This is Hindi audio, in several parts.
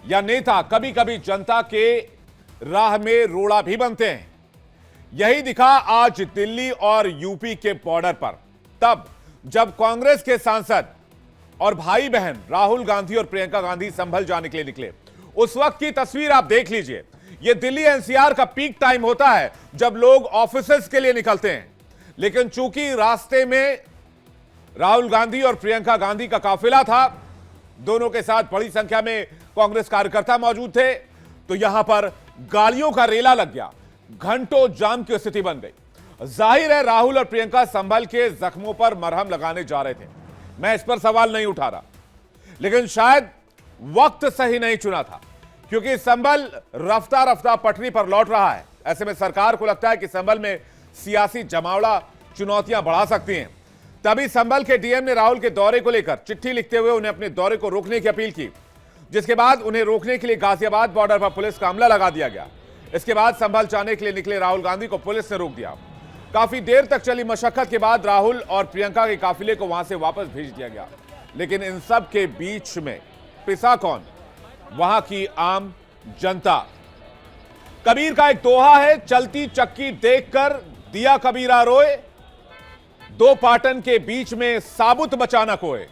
या नेता कभी कभी जनता के राह में रोड़ा भी बनते हैं। यही दिखा आज दिल्ली और यूपी के बॉर्डर पर, तब जब कांग्रेस के सांसद और भाई बहन राहुल गांधी और प्रियंका गांधी संभल जाने के लिए निकले। उस वक्त की तस्वीर आप देख लीजिए। यह दिल्ली एनसीआर का पीक टाइम होता है जब लोग ऑफिसेस के लिए निकलते हैं, लेकिन चूंकि रास्ते में राहुल गांधी और प्रियंका गांधी का काफिला था, दोनों के साथ बड़ी संख्या में कांग्रेस कार्यकर्ता मौजूद थे, तो यहां पर गाड़ियों का रेला लग गया, घंटों जाम की स्थिति बन गई। जाहिर है राहुल और प्रियंका संभल के जख्मों पर मरहम लगाने जा रहे थे। मैं इस पर सवाल नहीं उठा रहा, लेकिन शायद वक्त सही नहीं चुना था, क्योंकि संभल रफ्ता रफ्ता पटरी पर लौट रहा है। ऐसे में सरकार को लगता है कि संभल में सियासी जमावड़ा चुनौतियां बढ़ा सकती हैं। तभी संभल के डीएम ने राहुल के दौरे को लेकर चिट्ठी लिखते हुए उन्हें अपने दौरे को रोकने की अपील की, जिसके बाद उन्हें रोकने के लिए गाजियाबाद बॉर्डर पर पुलिस का अमला लगा दिया गया। इसके बाद संभल जाने के लिए निकले राहुल गांधी को पुलिस ने रोक दिया। काफी देर तक चली मशक्कत के बाद राहुल और प्रियंका के काफिले को वहां से वापस भेज दिया गया। लेकिन इन सब के बीच में पिसा कौन? वहां की आम जनता। कबीर का एक दोहा है, चलती चक्की देखकर दिया कबीरा रोए, दो पाटन के बीच में साबुत बचाना कोए।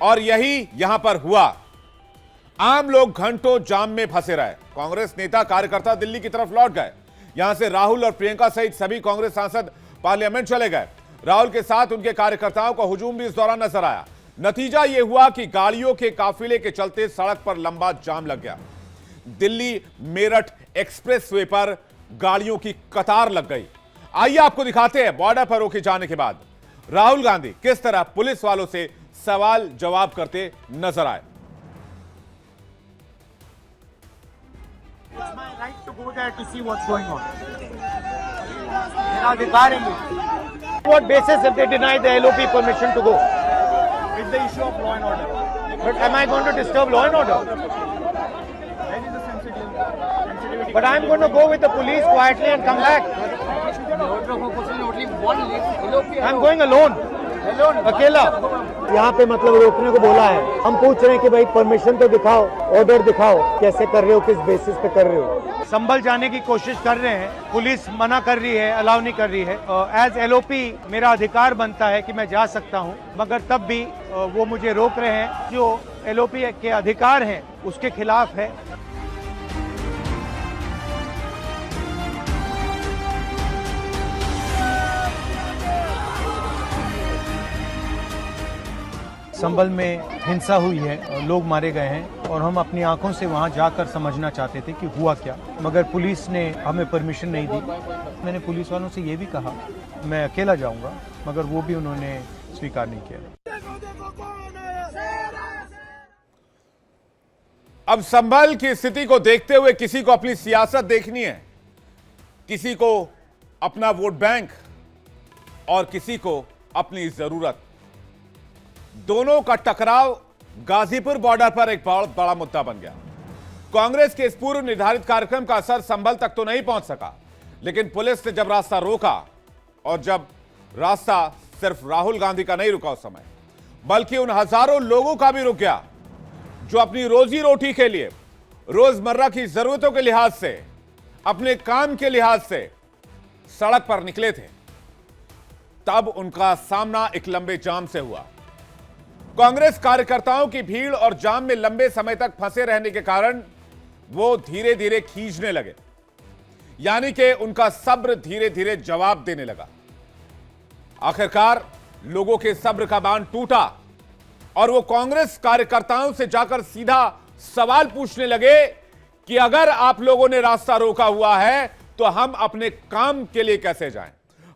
और यही यहां पर हुआ। आम लोग घंटों जाम में फंसे रहे। कांग्रेस नेता कार्यकर्ता दिल्ली की तरफ लौट गए। यहां से राहुल और प्रियंका सहित सभी कांग्रेस सांसद पार्लियामेंट चले गए। राहुल के साथ उनके कार्यकर्ताओं का हुजूम भी इस दौरान नजर आया। नतीजा यह हुआ कि गाड़ियों के काफिले के चलते सड़क पर लंबा जाम लग गया। दिल्ली मेरठ एक्सप्रेसवे पर गाड़ियों की कतार लग गई। आइए आपको दिखाते हैं बॉर्डर पर रोके जाने के बाद राहुल गांधी किस तरह पुलिस वालों से सवाल जवाब करते नजर आए। It's my right to go there to see what's going on. मेरा अधिकार है ये। What basis if they deny the LOP permission to go? It's the issue of law and order. But am I going to disturb law and order? There is a sensitivity. But I'm going to go with the police quietly and come back. I'm going alone. अकेला। यहाँ पे मतलब रोकने को बोला है। हम पूछ रहे हैं कि भाई परमिशन तो दिखाओ, ऑर्डर दिखाओ, कैसे कर रहे हो, किस बेसिस पे कर रहे हो। संभल जाने की कोशिश कर रहे हैं, पुलिस मना कर रही है, अलाउ नहीं कर रही है। एज एलओपी मेरा अधिकार बनता है कि मैं जा सकता हूँ, मगर तब भी वो मुझे रोक रहे हैं। जो एलओपी के अधिकार हैं उसके खिलाफ है। संभल में हिंसा हुई है, लोग मारे गए हैं और हम अपनी आंखों से वहां जाकर समझना चाहते थे कि हुआ क्या, मगर पुलिस ने हमें परमिशन नहीं दी। मैंने पुलिस वालों से ये भी कहा मैं अकेला जाऊंगा, मगर वो भी उन्होंने स्वीकार नहीं किया। अब संभल की स्थिति को देखते हुए किसी को अपनी सियासत देखनी है, किसी को अपना वोट बैंक और किसी को अपनी जरूरत। दोनों का टकराव गाजीपुर बॉर्डर पर एक बड़ा मुद्दा बन गया। कांग्रेस के इस पूर्व निर्धारित कार्यक्रम का असर संभल तक तो नहीं पहुंच सका, लेकिन पुलिस ने जब रास्ता रोका, और जब रास्ता सिर्फ राहुल गांधी का नहीं रुका उस समय, बल्कि उन हजारों लोगों का भी रुक गया जो अपनी रोजी रोटी के लिए, रोजमर्रा की जरूरतों के लिहाज से, अपने काम के लिहाज से सड़क पर निकले थे। तब उनका सामना एक लंबे जाम से हुआ। कांग्रेस कार्यकर्ताओं की भीड़ और जाम में लंबे समय तक फंसे रहने के कारण वो धीरे धीरे खींचने लगे, यानी कि उनका सब्र धीरे धीरे जवाब देने लगा। आखिरकार लोगों के सब्र का बांध टूटा और वो कांग्रेस कार्यकर्ताओं से जाकर सीधा सवाल पूछने लगे कि अगर आप लोगों ने रास्ता रोका हुआ है तो हम अपने काम के लिए कैसे जाएं,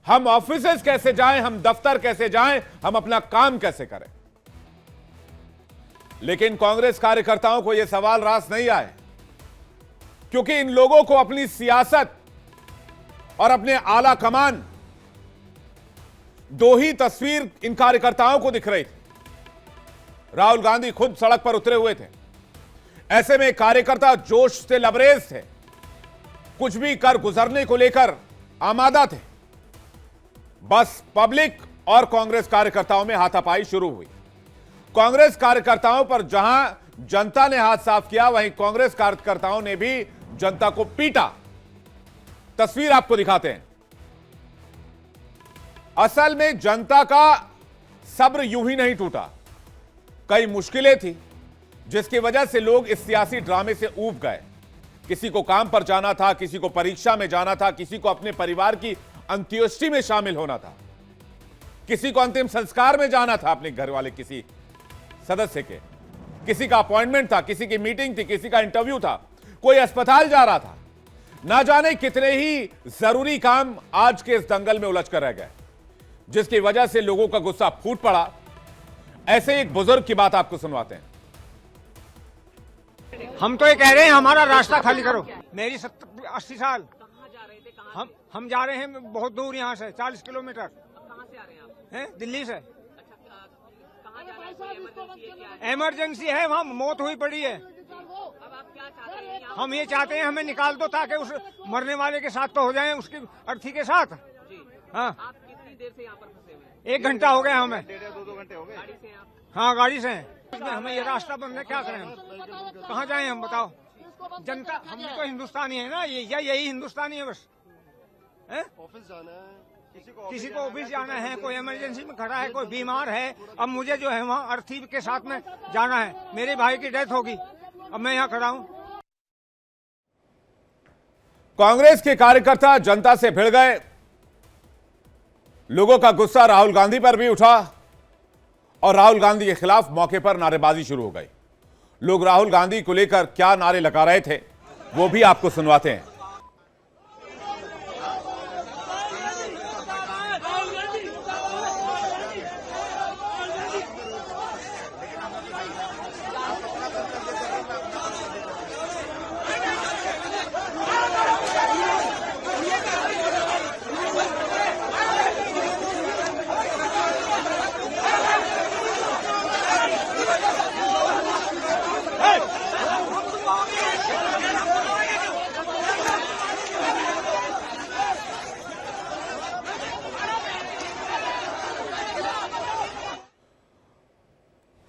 हम ऑफिसेज कैसे जाएं, हम दफ्तर कैसे जाएं, हम अपना काम कैसे करें। लेकिन कांग्रेस कार्यकर्ताओं को यह सवाल रास नहीं आए, क्योंकि इन लोगों को अपनी सियासत और अपने आला कमान, दो ही तस्वीर इन कार्यकर्ताओं को दिख रही थी। राहुल गांधी खुद सड़क पर उतरे हुए थे। ऐसे में कार्यकर्ता जोश से लबरेज थे, कुछ भी कर गुजरने को लेकर आमादा थे। बस पब्लिक और कांग्रेस कार्यकर्ताओं में हाथापाई शुरू हुई। कांग्रेस कार्यकर्ताओं पर जहां जनता ने हाथ साफ किया, वहीं कांग्रेस कार्यकर्ताओं ने भी जनता को पीटा। तस्वीर आपको दिखाते हैं। असल में जनता का सब्र यूं ही नहीं टूटा, कई मुश्किलें थी जिसकी वजह से लोग इस सियासी ड्रामे से ऊब गए। किसी को काम पर जाना था, किसी को परीक्षा में जाना था, किसी को अपने परिवार की अंत्येष्टि में शामिल होना था, किसी को अंतिम संस्कार में जाना था अपने घर वाले किसी सदस्य के, किसी का अपॉइंटमेंट था, किसी की मीटिंग थी, किसी का इंटरव्यू था, कोई अस्पताल जा रहा था। ना जाने कितने ही जरूरी काम आज के इस दंगल में उलझ कर रह गए, जिसकी वजह से लोगों का गुस्सा फूट पड़ा। ऐसे एक बुजुर्ग की बात आपको सुनवाते हैं। हम तो ये कह रहे हैं हमारा रास्ता खाली करो। मेरी 70-80 साल। हम जा रहे हैं बहुत दूर, यहाँ से 40 किलोमीटर। कहाँ से आ रहे हैं आप? हैं दिल्ली से। कहाँ जा रहे हैं? कोई इमरजेंसी है क्या? इमरजेंसी है, वहाँ मौत हुई पड़ी है। अब आप क्या चाहते हैं? यहाँ हम ये चाहते हैं हमें निकाल दो ताकि उस मरने वाले के साथ तो हो जाए, उसकी अर्थी के साथ। जी, हाँ, आप कितनी देर से यहाँ पर फंसे हुए हैं? 1 घंटा हो गया हमें। 2 घंटे हो गए। गाड़ी से हैं आप? हाँ, गाड़ी से हैं। हमें ये रास्ता बंद है, क्या करें हम? कहाँ जाएं हम, बताओ? जनता, हम भी तो हिंदुस्तानी है ना, यही हिंदुस्तानी है बस। ऑफिस जाना है, किसी को ऑफिस जाना है, कोई इमरजेंसी में खड़ा है, कोई बीमार है। अब मुझे जो है वहाँ अर्थी के साथ में जाना है, मेरे भाई की डेथ होगी, अब मैं यहाँ खड़ा हूँ। कांग्रेस के कार्यकर्ता जनता से भिड़ गए। लोगों का गुस्सा राहुल गांधी पर भी उठा और राहुल गांधी के खिलाफ मौके पर नारेबाजी शुरू हो गई। लोग राहुल गांधी को लेकर क्या नारे लगा रहे थे वो भी आपको सुनवाते हैं।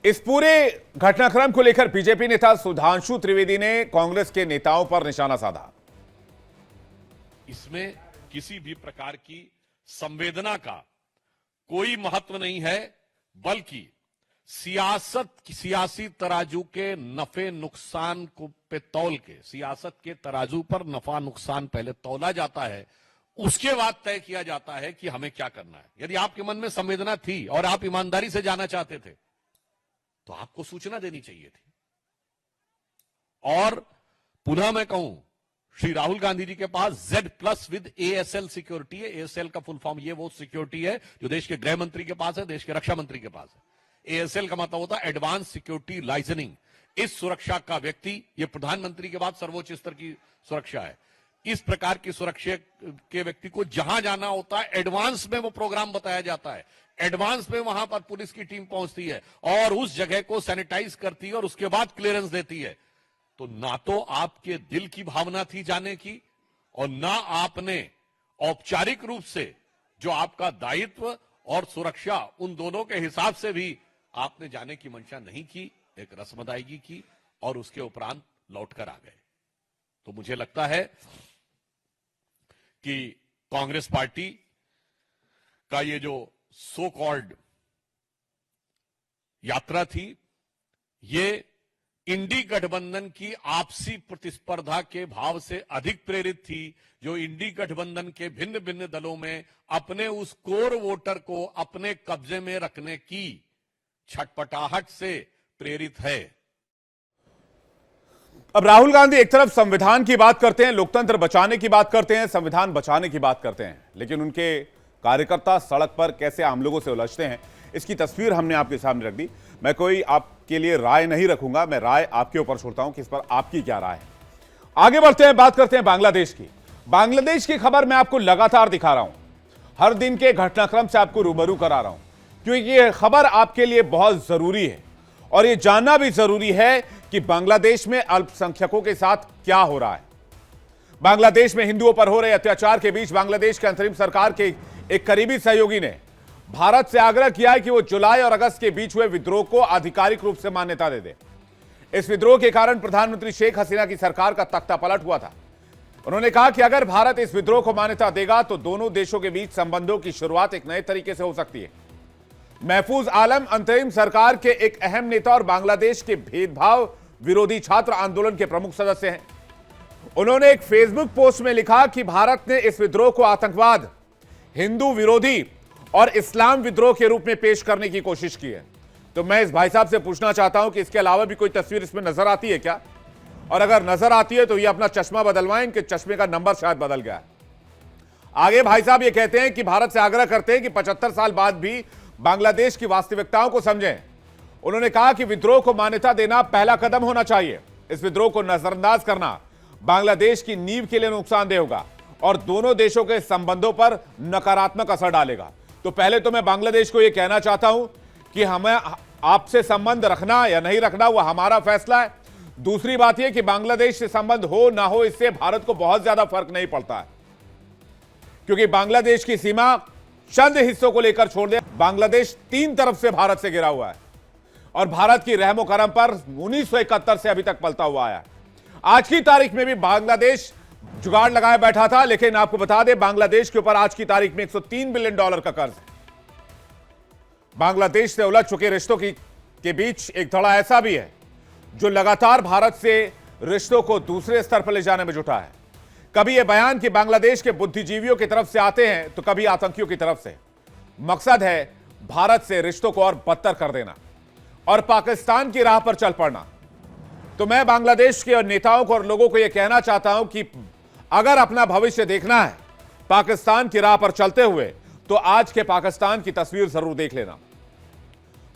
इस पूरे घटनाक्रम को लेकर बीजेपी नेता सुधांशु त्रिवेदी ने कांग्रेस के नेताओं पर निशाना साधा। इसमें किसी भी प्रकार की संवेदना का कोई महत्व नहीं है, बल्कि सियासी तराजू के नफे नुकसान को पे तौल के, सियासत के तराजू पर नफा नुकसान पहले तौला जाता है, उसके बाद तय किया जाता है कि हमें क्या करना है। यदि आपके मन में संवेदना थी और आप ईमानदारी से जाना चाहते थे तो आपको सूचना देनी चाहिए थी। और पुनः मैं कहूं, श्री राहुल गांधी जी के पास Z+ विद ASL सिक्योरिटी है। ASL का फुल फॉर्म ये वो सिक्योरिटी है जो देश के गृह मंत्री के पास है, देश के रक्षा मंत्री के पास है। ASL का मतलब होता है एडवांस सिक्योरिटी लाइसेंसिंग। इस सुरक्षा का व्यक्ति, ये प्रधानमंत्री के बाद सर्वोच्च स्तर की सुरक्षा है। इस प्रकार की सुरक्षा के व्यक्ति को जहां जाना होता है, एडवांस में वो प्रोग्राम बताया जाता है, एडवांस में वहां पर पुलिस की टीम पहुंचती है और उस जगह को सैनिटाइज करती है और उसके बाद क्लियरेंस देती है। तो ना तो आपके दिल की भावना थी जाने की, और ना आपने औपचारिक रूप से जो आपका दायित्व और सुरक्षा, उन दोनों के हिसाब से भी आपने जाने की मंशा नहीं की। एक रस्म अदायगी की और उसके उपरांत लौटकर आ गए। तो मुझे लगता है कि कांग्रेस पार्टी का ये जो सो कॉल्ड यात्रा थी, ये इंडी गठबंधन की आपसी प्रतिस्पर्धा के भाव से अधिक प्रेरित थी, जो इंडी गठबंधन के भिन्न भिन्न दलों में अपने उस कोर वोटर को अपने कब्जे में रखने की छटपटाहट से प्रेरित है। अब राहुल गांधी एक तरफ संविधान की बात करते हैं, लोकतंत्र बचाने की बात करते हैं, संविधान बचाने की बात करते हैं, लेकिन उनके कार्यकर्ता सड़क पर कैसे आम लोगों से उलझते हैं, इसकी तस्वीर हमने आपके सामने रख दी। मैं कोई आपके लिए राय नहीं रखूंगा, मैं राय आपके ऊपर छोड़ता हूं कि इस पर आपकी क्या राय है। आगे बढ़ते हैं, बात करते हैं बांग्लादेश की। बांग्लादेश की खबर मैं आपको लगातार दिखा रहा हूं, हर दिन के घटनाक्रम से आपको रूबरू करा रहा हूं, क्योंकि यह खबर आपके लिए बहुत जरूरी है और यह जानना भी जरूरी है कि बांग्लादेश में अल्पसंख्यकों के साथ क्या हो रहा है। बांग्लादेश में हिंदुओं पर हो रहे अत्याचार के बीच बांग्लादेश के अंतरिम सरकार के एक करीबी सहयोगी ने भारत से आग्रह किया है कि वो जुलाई और अगस्त के बीच हुए विद्रोह को आधिकारिक रूप से मान्यता दे दे। इस विद्रोह के कारण प्रधानमंत्री शेख हसीना की सरकार का तख्ता पलट हुआ था। उन्होंने कहा कि अगर भारत इस विद्रोह को मान्यता देगा तो दोनों देशों के बीच संबंधों की शुरुआत एक नए तरीके से हो सकती है। महफूज आलम अंतरिम सरकार के एक अहम नेता और बांग्लादेश के भेदभाव विरोधी छात्र आंदोलन के प्रमुख सदस्य हैं। उन्होंने एक फेसबुक पोस्ट में लिखा कि भारत ने इस विद्रोह को आतंकवाद, हिंदू विरोधी और इस्लाम विद्रोह के रूप में पेश करने की कोशिश की है। तो मैं इस भाई साहब से पूछना चाहता हूं कि इसके अलावा भी कोई तस्वीर इसमें नजर आती है क्या, और अगर नजर आती है तो ये अपना चश्मा बदलवाएं, इनके चश्मे का नंबर शायद बदल गया है। आगे भाई साहब ये कहते हैं कि भारत से आग्रह करते हैं कि 75 साल बाद भी बांग्लादेश की वास्तविकताओं को समझें। उन्होंने कहा कि विद्रोह को मान्यता देना पहला कदम होना चाहिए। इस विद्रोह को नजरअंदाज करना बांग्लादेश की नींव के लिए नुकसानदेह होगा और दोनों देशों के संबंधों पर नकारात्मक असर डालेगा। तो पहले तो मैं बांग्लादेश को यह कहना चाहता हूं कि हमें आपसे संबंध रखना या नहीं रखना वह हमारा फैसला है। दूसरी बात यह कि बांग्लादेश से संबंध हो ना हो, इससे भारत को बहुत ज्यादा फर्क नहीं पड़ता है, क्योंकि बांग्लादेश की सीमा चंद हिस्सों को लेकर छोड़ दे, बांग्लादेश 3 तरफ से भारत से घिरा हुआ है और भारत की रहमो करम पर 1971 से अभी तक पलता हुआ है। आज की तारीख में भी बांग्लादेश जुगाड़ लगाए बैठा था, लेकिन आपको बता दें बांग्लादेश के ऊपर आज की तारीख में $103 बिलियन का कर्ज है। बांग्लादेश से उलझ चुके रिश्तों के बीच एक धड़ा ऐसा भी है जो लगातार भारत से रिश्तों को दूसरे स्तर पर ले जाने में जुटा है। कभी यह बयान कि बांग्लादेश के बुद्धिजीवियों की तरफ से आते हैं तो कभी आतंकियों की तरफ से। मकसद है भारत से रिश्तों को और बदतर कर देना और पाकिस्तान की राह पर चल पड़ना। तो मैं बांग्लादेश के नेताओं को और लोगों को यह कहना चाहता हूं कि अगर अपना भविष्य देखना है पाकिस्तान की राह पर चलते हुए, तो आज के पाकिस्तान की तस्वीर जरूर देख लेना।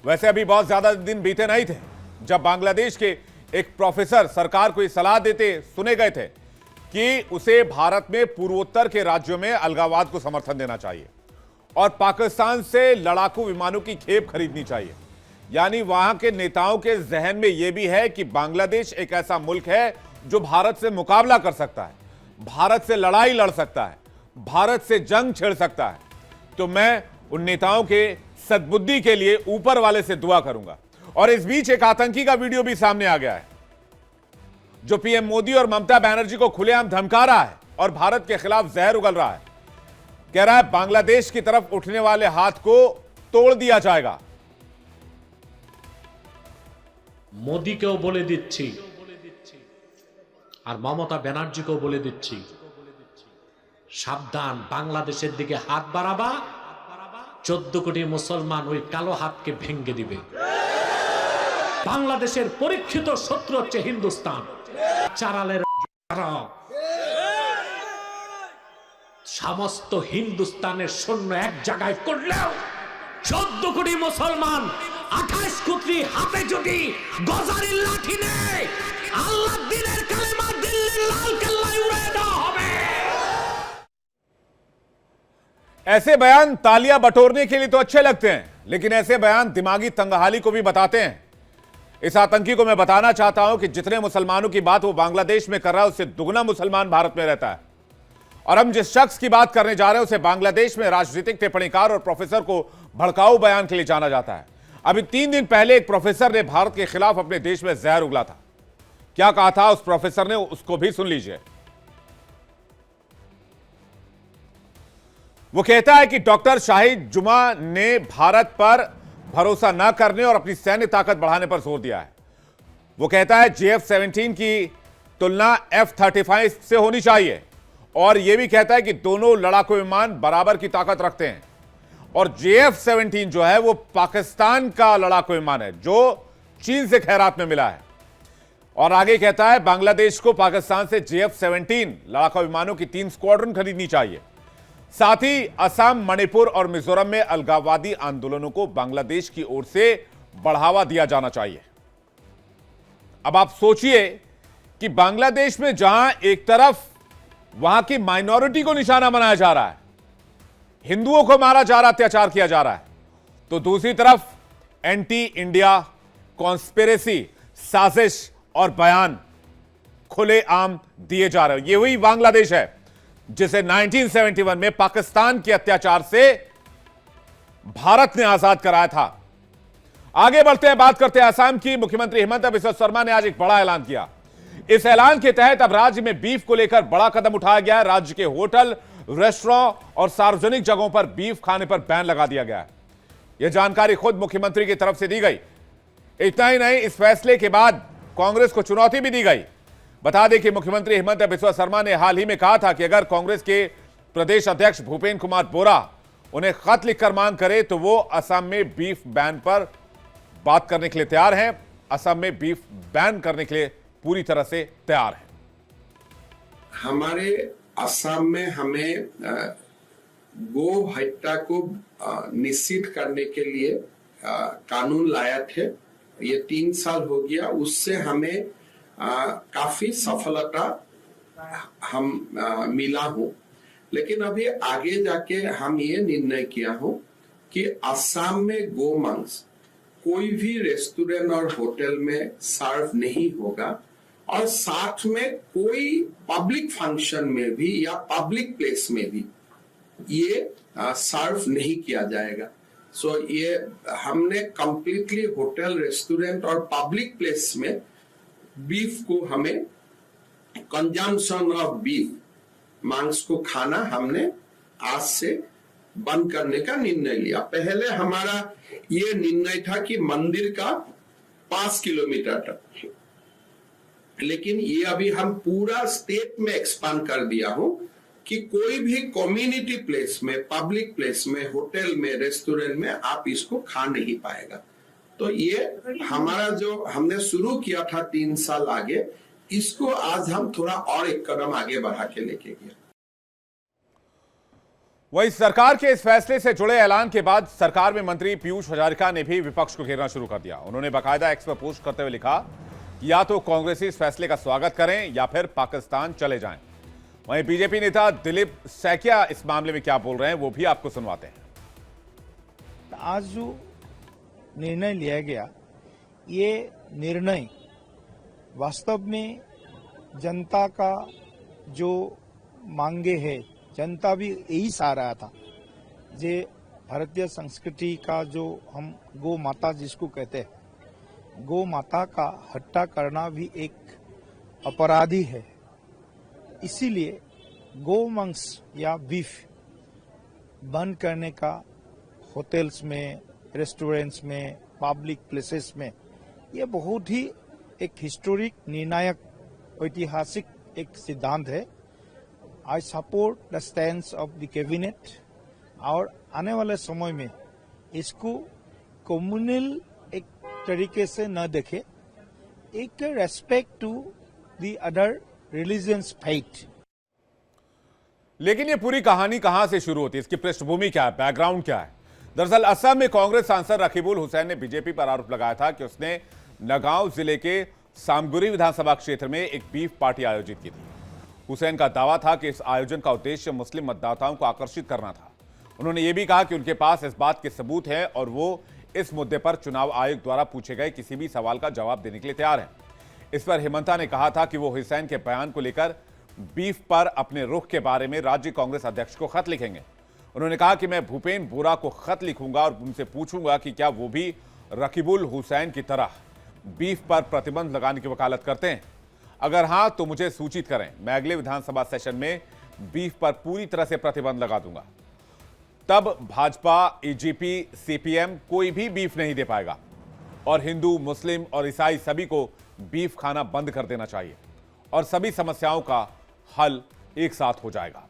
वैसे अभी बहुत ज्यादा दिन बीते नहीं थे जब बांग्लादेश के एक प्रोफेसर सरकार को यह सलाह देते सुने गए थे कि उसे भारत में पूर्वोत्तर के राज्यों में अलगाववाद को समर्थन देना चाहिए और पाकिस्तान से लड़ाकू विमानों की खेप खरीदनी चाहिए। यानी वहां के नेताओं के जहन में यह भी है कि बांग्लादेश एक ऐसा मुल्क है जो भारत से मुकाबला कर सकता है, भारत से लड़ाई लड़ सकता है, भारत से जंग छेड़ सकता है। तो मैं उन नेताओं के सद्बुद्धि के लिए ऊपर वाले से दुआ करूंगा। और इस बीच एक आतंकी का वीडियो भी सामने आ गया है जो पीएम मोदी और ममता बनर्जी को खुलेआम धमका रहा है और भारत के खिलाफ जहर उगल रहा है। कह रहा है बांग्लादेश की तरफ उठने वाले हाथ को तोड़ दिया जाएगा। মোদিকেও বলে দিচ্ছি আর মমতা ব্যানার্জিকেও বলে দিচ্ছি, সাবধান, বাংলাদেশের দিকে হাত বাড়াবা 14 কোটি মুসলমান ওই কালো হাতকে ভেঙে দিবে। বাংলাদেশের পরীক্ষিত শত্রু হচ্ছে হিন্দুস্তান। চারালের সমস্ত হিন্দুস্তানের সৈন্য এক জায়গায় করলেও 14 কোটি মুসলমান 28 কোটি হাতে যদি গজারির লাঠি নেয়, আল্লাহ দিনের কালেমা দিল্লির লাল কেল্লায় উড়িয়ে দেওয়া হবে। ऐसे बयान तालियां बटोरने के लिए तो अच्छे लगते हैं, लेकिन ऐसे बयान दिमागी तंगहाली को भी बताते हैं। इस आतंकी को मैं बताना चाहता हूं कि जितने मुसलमानों की बात वो बांग्लादेश में कर रहा है उससे दुगना मुसलमान भारत में रहता है। और हम जिस शख्स की बात करने जा रहे हैं उसे बांग्लादेश में राजनीतिक टिप्पणीकार और प्रोफेसर को भड़काऊ बयान के लिए जाना जाता है। अभी 3 दिन पहले एक प्रोफेसर ने भारत के खिलाफ अपने देश में जहर उगला था। क्या कहा था उस प्रोफेसर ने, उसको भी सुन लीजिए। वो कहता है कि डॉक्टर शाहिद जुमा ने भारत पर भरोसा न करने और अपनी सैन्य ताकत बढ़ाने पर जोर दिया है। वो कहता है JF-17 की तुलना F-35 से होनी चाहिए और यह भी कहता है कि दोनों लड़ाकू विमान बराबर की ताकत रखते हैं और JF-17 जो है वो पाकिस्तान का लड़ाकू विमान है जो चीन से खैरात में मिला है। और आगे कहता है बांग्लादेश को पाकिस्तान से JF-17 लड़ाकू विमानों की 3 स्क्वाड्रन खरीदनी चाहिए। साथ ही असम, मणिपुर और मिजोरम में अलगाववादी आंदोलनों को बांग्लादेश की ओर से बढ़ावा दिया जाना चाहिए। अब आप सोचिए कि बांग्लादेश में जहां एक तरफ वहां की माइनॉरिटी को निशाना बनाया जा रहा है, हिंदुओं को मारा जा रहा, अत्याचार किया जा रहा है, तो दूसरी तरफ एंटी इंडिया कॉन्स्पिरेसी, साजिश और बयान खुलेआम दिए जा रहे हैं। ये वही बांग्लादेश है जिसे 1971 में पाकिस्तान के अत्याचार से भारत ने आजाद कराया था। आगे बढ़ते हैं, बात करते हैं असम की। मुख्यमंत्री हिमंता बिस्वा शर्मा ने आज एक बड़ा ऐलान किया। इस ऐलान के तहत अब राज्य में बीफ को लेकर बड़ा कदम उठाया गया है। राज्य के होटल, रेस्टोरेंट और सार्वजनिक जगहों पर बीफ खाने पर बैन लगा दिया गया है। यह जानकारी खुद मुख्यमंत्री की तरफ से दी गई। इतना ही नहीं, इस फैसले के बाद कांग्रेस को चुनौती भी दी गई। बता दें कि मुख्यमंत्री हिमंता बिस्वा शर्मा ने हाल ही में कहा था कि अगर कांग्रेस के प्रदेश अध्यक्ष भूपेंद्र कुमार बोरा उन्हें खत लिखकर मांग करे तो वो असम में बीफ बैन पर बात करने के लिए तैयार हैं। असम में बीफ बैन करने के लिए पूरी तरह से तैयार है। हमारे असम में हमें गो हत्या को निश्चित करने के लिए कानून लाया थे। ये 3 साल हो गया, उससे हमें काफी सफलता मिला हूँ। लेकिन अभी आगे जाके हम ये निर्णय किया हूँ कि असम में गो मांस कोई भी रेस्टोरेंट और होटल में सर्व नहीं होगा और साथ में कोई पब्लिक फंक्शन में भी या पब्लिक प्लेस में भी ये सर्व नहीं किया जाएगा। सो ये हमने कंप्लीटली होटल, रेस्टोरेंट और पब्लिक प्लेस में बीफ को हमें कंजम्पशन ऑफ बीफ, मांस को खाना हमने आज से बंद करने का निर्णय लिया। पहले हमारा ये निर्णय था कि मंदिर का 5 किलोमीटर तक, लेकिन ये अभी हम पूरा स्टेट में एक्सपांड कर दिया हूं कि कोई भी कम्युनिटी प्लेस में, पब्लिक प्लेस में, होटल में, रेस्टोरेंट में आप इसको खा नहीं पाएगा। तो ये हमारा जो हमने शुरू किया था 3 साल आगे, इसको आज हम थोड़ा और एक कदम आगे बढ़ा के लेके गए। वहीं सरकार के इस फैसले से जुड़े ऐलान के बाद सरकार में मंत्री पीयूष हजारिका ने भी विपक्ष को घेरना शुरू कर दिया। उन्होंने बाकायदा एक्स पर पोस्ट करते हुए लिखा, या तो कांग्रेसी इस फैसले का स्वागत करें या फिर पाकिस्तान चले जाएं। वहीं बीजेपी नेता दिलीप सैकिया इस मामले में क्या बोल रहे हैं वो भी आपको सुनवाते हैं। आज जो निर्णय लिया गया, ये निर्णय वास्तव में जनता का जो मांगे है, जनता भी यही चाह रहा था। जे भारतीय संस्कृति का जो हम गौ माता जिसको कहते हैं, गौ माता का हत्या करना भी एक अपराधी है। इसीलिए गौ मांस या बीफ बंद करने का होटल्स में, रेस्टोरेंट्स में, पब्लिक प्लेसेस में, ये बहुत ही एक हिस्टोरिक, निर्णायक, ऐतिहासिक एक सिद्धांत है। I support the stand of the cabinet और आने वाले समय में इसको कम्युनल एक तरीके से न देखे, एक respect to the other religions fight. लेकिन ये पूरी कहानी कहां से शुरू होती है, इसकी पृष्ठभूमि क्या है, बैकग्राउंड क्या है? दरअसल असम में कांग्रेस सांसद रकीबुल हुसैन ने बीजेपी पर आरोप लगाया था कि उसने नगांव जिले के सामगुरी विधानसभा क्षेत्र में एक बीफ पार्टी आयोजित की थी। हुसैन का दावा था कि इस आयोजन का उद्देश्य मुस्लिम मतदाताओं को आकर्षित करना था। उन्होंने ये भी कहा कि उनके पास इस बात के सबूत हैं और वो इस मुद्दे पर चुनाव आयोग द्वारा पूछे गए किसी भी सवाल का जवाब देने के लिए तैयार हैं। इस पर हिमंता ने कहा था कि वो हुसैन के बयान को लेकर बीफ पर अपने रुख के बारे में राज्य कांग्रेस अध्यक्ष को खत लिखेंगे। उन्होंने कहा कि मैं भूपेंद्र बोरा को खत लिखूंगा और उनसे पूछूंगा कि क्या वो भी रकीबुल हुसैन की तरह बीफ पर प्रतिबंध लगाने की वकालत करते हैं। अगर हां तो मुझे सूचित करें, मैं अगले विधानसभा सेशन में बीफ पर पूरी तरह से प्रतिबंध लगा दूंगा। तब भाजपा, एजीपी, सीपीएम कोई भी बीफ नहीं दे पाएगा और हिंदू, मुस्लिम और ईसाई सभी को बीफ खाना बंद कर देना चाहिए और सभी समस्याओं का हल एक साथ हो जाएगा।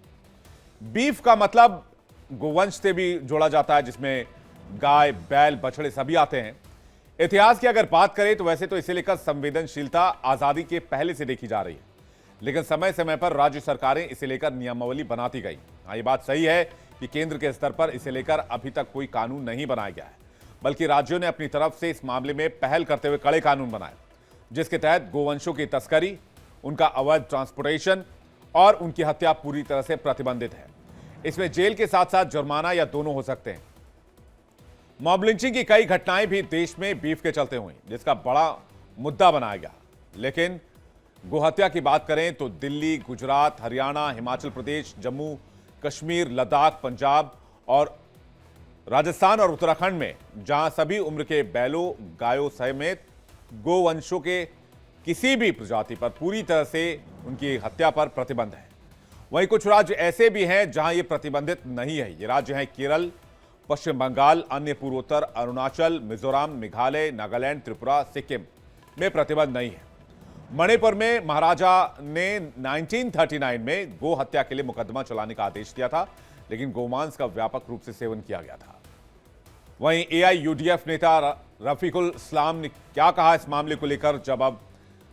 बीफ का मतलब गोवंश से भी जोड़ा जाता है, जिसमें गाय, बैल, बछड़े सभी आते हैं। इतिहास की अगर बात करें तो वैसे तो इसे लेकर संवेदनशीलता आजादी के पहले से देखी जा रही है, लेकिन समय समय पर राज्य सरकारें इसे लेकर नियमावली बनाती गई। हाँ, ये बात सही है कि केंद्र के स्तर पर इसे लेकर अभी तक कोई कानून नहीं बनाया गया है, बल्कि राज्यों ने अपनी तरफ से इस मामले में पहल करते हुए कड़े कानून बनाए, जिसके तहत गोवंशों की तस्करी, उनका अवैध ट्रांसपोर्टेशन और उनकी हत्या पूरी तरह से प्रतिबंधित है। इसमें जेल के साथ साथ जुर्माना या दोनों हो सकते हैं। मॉब लिंचिंग की कई घटनाएं भी देश में बीफ के चलते हुई, जिसका बड़ा मुद्दा बनाया गया। लेकिन गोहत्या की बात करें तो दिल्ली, गुजरात, हरियाणा, हिमाचल प्रदेश, जम्मू कश्मीर, लद्दाख, पंजाब और राजस्थान और उत्तराखंड में जहां सभी उम्र के बैलों, गायों समेत गोवंशों के किसी भी प्रजाति पर पूरी तरह से उनकी हत्या पर प्रतिबंध है। वहीं कुछ राज्य ऐसे भी हैं जहां यह प्रतिबंधित नहीं है। ये राज्य हैं केरल, पश्चिम बंगाल, अन्य पूर्वोत्तर, अरुणाचल, मिजोरम, मेघालय, नागालैंड, त्रिपुरा, सिक्किम में प्रतिबंध नहीं है। मणिपुर में महाराजा ने 1939 में गो हत्या के लिए मुकदमा चलाने का आदेश दिया था, लेकिन गोमांस का व्यापक रूप से सेवन किया गया था। वहीं AIUDF नेता रफीकुल इस्लाम ने क्या कहा इस मामले को लेकर, जब अब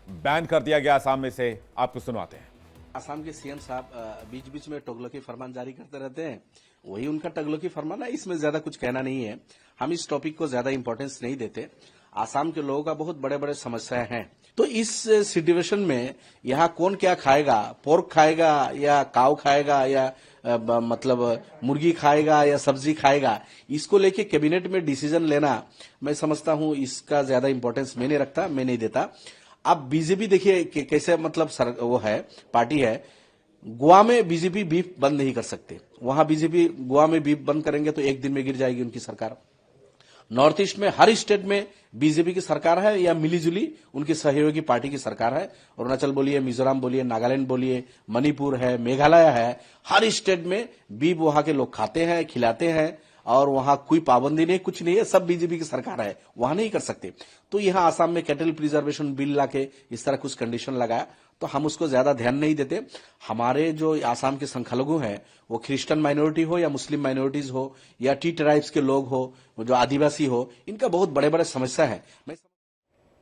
बैन कर दिया गया असम में से, आपको सुनवाते हैं। असम के सीएम साहब बीच बीच में टगलकी फरमान जारी करते रहते हैं, वही उनका टगलकी फरमान है, इसमें ज्यादा कुछ कहना नहीं है। हम इस टॉपिक को ज्यादा इंपॉर्टेंस नहीं देते। आसाम के लोगों का बहुत बड़े बड़े समस्याएं हैं, तो इस सिचुएशन में यहाँ कौन क्या खाएगा, पोर्क खाएगा या काव खाएगा या मतलब मुर्गी खाएगा या सब्जी खाएगा, इसको लेके कैबिनेट में डिसीजन लेना मैं समझता हूँ इसका ज्यादा इंपॉर्टेंस मैं नहीं रखता, मैं नहीं देता। अब बीजेपी देखिए कैसे मतलब वो है, पार्टी है। गोवा में बीजेपी बीफ बंद नहीं कर सकते। वहां बीजेपी गोवा में बीफ बंद करेंगे तो एक दिन में गिर जाएगी उनकी सरकार। नॉर्थ ईस्ट में हर स्टेट में बीजेपी की सरकार है या मिलीजुली उनकी सहयोगी पार्टी की सरकार है। अरुणाचल बोलिए, मिजोरम बोलिए, नागालैंड बोलिए, मणिपुर है, मेघालय है, हर स्टेट में बीफ वहां के लोग खाते हैं, खिलाते हैं और वहां कोई पाबंदी नहीं, कुछ नहीं है, सब बीजेपी की सरकार है, वहां नहीं कर सकते। तो यहां आसाम में कैटल प्रिजर्वेशन बिल लाके इस तरह कुछ कंडीशन लगाया, तो हम उसको ज्यादा ध्यान नहीं देते। हमारे जो आसाम के संख्यालघु हैं, वो क्रिश्चियन माइनॉरिटी हो या मुस्लिम माइनॉरिटीज हो या टी ट्राइब्स के लोग हो, जो आदिवासी हो, इनका बहुत बड़े बड़े समस्या है।